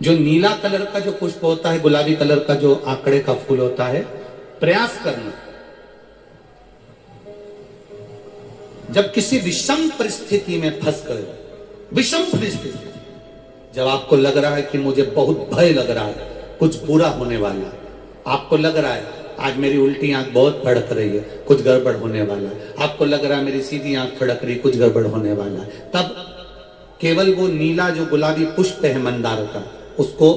जो नीला कलर का जो पुष्प होता है, गुलाबी कलर का जो आंकड़े का फूल होता है, प्रयास करना जब किसी विषम परिस्थिति में फंस गए, विषम परिस्थिति, जब आपको लग रहा है कि मुझे बहुत भय लग रहा है, कुछ बुरा होने वाला, आपको लग रहा है आज मेरी उल्टी आंख बहुत फड़क रही है, कुछ गड़बड़ होने वाला है, आपको लग रहा है मेरी सीधी आंख फड़क रही, कुछ गड़बड़ होने वाला है, तब केवल वो नीला जो गुलाबी पुष्प है मंदार का, उसको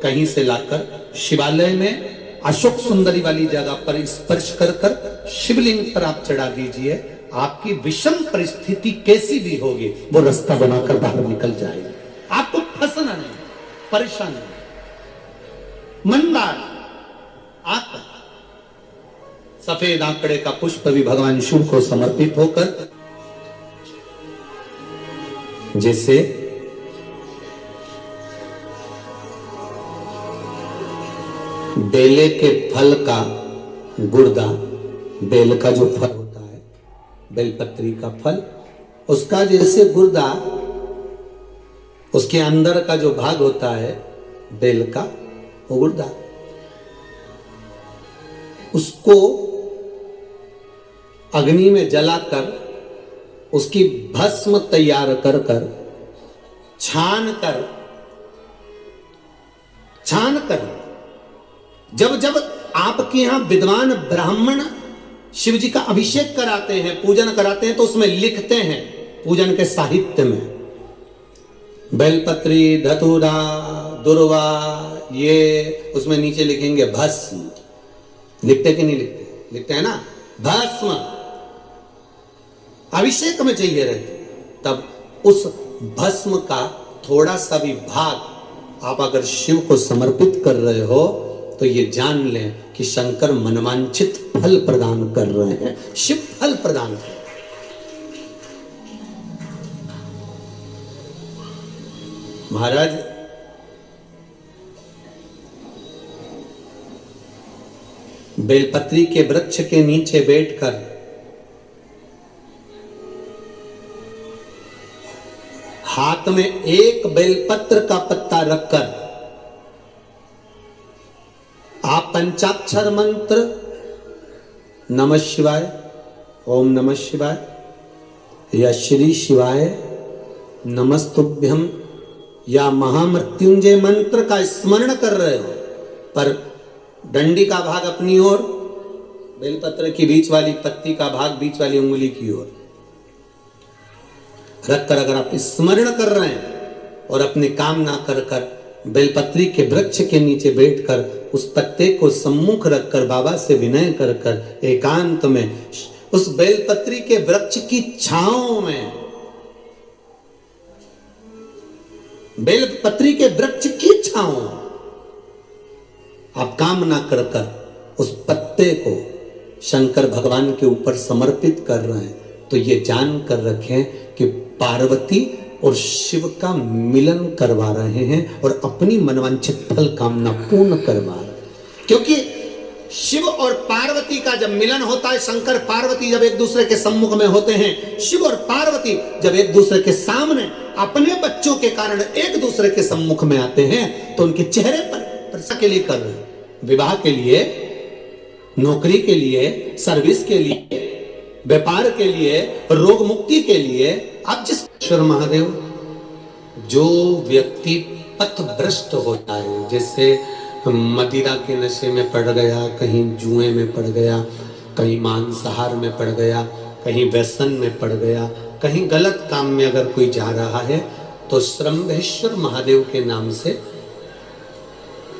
कहीं से लाकर शिवालय में अशोक सुंदरी वाली जगह पर स्पर्श कर कर शिवलिंग पर आप चढ़ा दीजिए। आपकी विषम परिस्थिति कैसी भी होगी वो रास्ता बनाकर बाहर निकल जाएगी, आपको फंसना नहीं, परेशान नहीं। मंदार आंकड़ा, सफेद आंकड़े का पुष्प भी भगवान शिव को समर्पित होकर, जैसे बेले के फल का गुर्दा, बेल का जो फल होता है, बेलपत्री का फल, उसका जैसे गुर्दा, उसके अंदर का जो भाग होता है बेल का, वो गुर्दा, उसको अग्नि में जलाकर उसकी भस्म तैयार कर कर छान कर जब जब आपके यहां विद्वान ब्राह्मण शिव जी का अभिषेक कराते हैं, पूजन कराते हैं, तो उसमें लिखते हैं पूजन के साहित्य में बेलपत्री, धतूरा, दुर्वा, ये उसमें नीचे लिखेंगे भस्म। लिखते कि नहीं लिखते? लिखते हैं ना, भस्म अभिषेक में चाहिए रहते। तब उस भस्म का थोड़ा सा भी भाग आप अगर शिव को समर्पित कर रहे हो तो ये जान लें कि शंकर मनवांछित फल प्रदान कर रहे हैं, शिव फल प्रदान कर रहे हैं। महाराज बेलपत्री के वृक्ष के नीचे बैठकर हाथ में एक बेलपत्र का पत्ता रखकर आप पंचाक्षर मंत्र नमः शिवाय, ओम नमः शिवाय या श्री शिवाय नमस्तुभ्यम या महामृत्युंजय मंत्र का स्मरण कर रहे हो, पर डंडी का भाग अपनी ओर, बेलपत्र की बीच वाली पत्ती का भाग बीच वाली उंगली की ओर रखकर अगर आप स्मरण कर रहे हैं और अपने काम ना कर कर बेलपत्री के वृक्ष के नीचे बैठकर उस पत्ते को सम्मुख रखकर बाबा से विनय कर कर एकांत में उस बेलपत्री के वृक्ष की छांव में, बेलपत्री के वृक्ष की छांव आप काम ना कर कर उस पत्ते को शंकर भगवान के ऊपर समर्पित कर रहे हैं, तो ये जान कर रखें कि पार्वती और शिव का मिलन करवा रहे हैं और अपनी मनवांछित फल कामना पूर्ण करवा रहे हैं। क्योंकि शिव और पार्वती का जब मिलन होता है, शंकर पार्वती जब एक दूसरे के सम्मुख में होते हैं, शिव और पार्वती जब एक दूसरे के सामने अपने बच्चों के कारण एक दूसरे के सम्मुख में आते हैं, तो उनके चेहरे पर प्रसन्न के लिए कर रहे हैं, विवाह के लिए, नौकरी के लिए, सर्विस के लिए, व्यापार के लिए, रोग मुक्ति के लिए। अब जिस ईश्वर महादेव, जो व्यक्ति पथभ्रष्ट होता है, जैसे मदिरा के नशे में पड़ गया, कहीं जुए में पड़ गया, कहीं मांसाहार में पड़ गया, कहीं व्यसन में पड़ गया, कहीं गलत काम में अगर कोई जा रहा है, तो श्रंभेश्वर महादेव के नाम से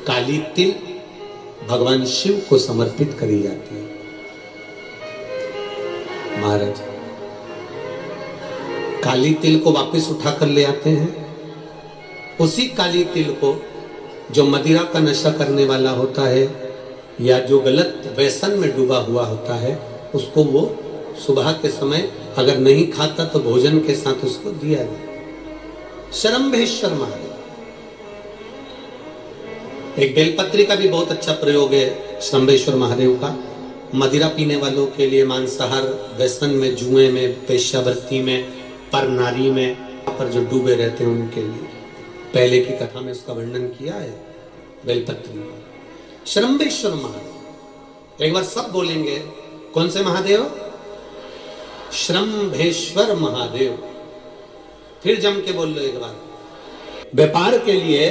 काली तिल भगवान शिव को समर्पित करी जाती है। महाराज काली तिल को वापस उठाकर ले आते हैं, उसी काली तिल को जो मदिरा का नशा करने वाला होता है या जो गलत व्यसन में डूबा हुआ होता है, उसको वो सुबह के समय अगर नहीं खाता तो भोजन के साथ उसको दिया जाए। श्रंभेश्वर महादेव, एक बेलपत्री का भी बहुत अच्छा प्रयोग है श्रंभेश्वर महादेव का, मदिरा पीने वालों के लिए, मांसाहार, व्यसन में, जुए में, पेशावृत्ति में, पर नारी में, पर जो डूबे रहते हैं उनके लिए। पहले की कथा में उसका वर्णन किया है बेलपत्री में। श्रम्भेश्वर महादेव, एक बार सब बोलेंगे, कौन से महादेव? श्रम्भेश्वर महादेव। फिर जम के बोल लो एक बार। व्यापार के लिए